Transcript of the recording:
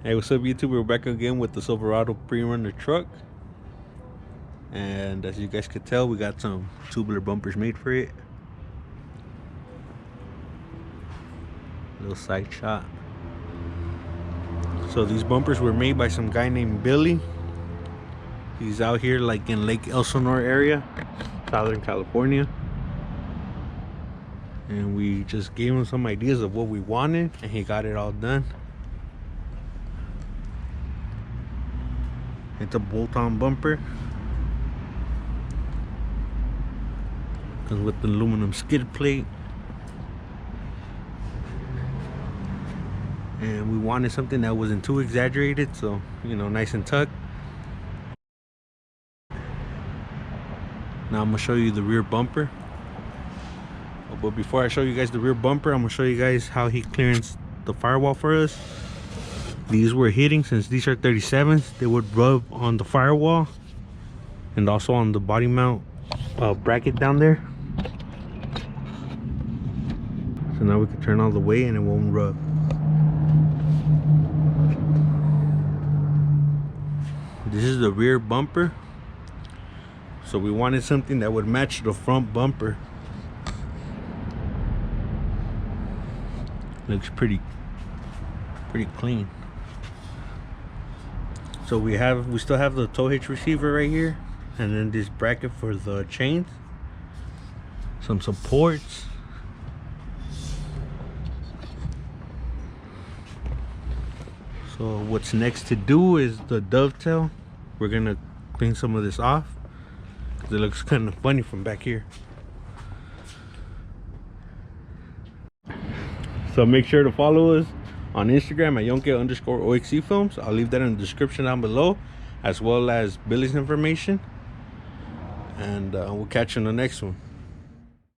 Hey, what's up YouTube? We're back again with the Silverado Prerunner truck. And as you guys could tell, we got some tubular bumpers made for it. Little side shot. So these bumpers were made by some guy named Billy. He's out here like in Lake Elsinore area, Southern California. And we just gave him some ideas of what we wanted and he got it all done. It's a bolt-on bumper. Comes with the aluminum skid plate. And we wanted something that wasn't too exaggerated, so, you know, nice and tucked. Now I'm gonna show you the rear bumper. But before I show you guys the rear bumper, I'm gonna show you guys how he clearance the firewall for us. These were hitting, since these are 37s, they would rub on the firewall and also on the body mount bracket down there. So now we can turn all the way and it won't rub. This is the rear bumper. So we wanted something that would match the front bumper. Looks pretty clean. So we still have the tow hitch receiver right here, and then this bracket for the chains, some supports. So what's next to do is the dovetail. We're gonna clean some of this off because it looks kind of funny from back here. So make sure to follow us on Instagram at Yonke_OXC Films. I'll leave that in the description down below, as well as Billy's information. And we'll catch you in the next one.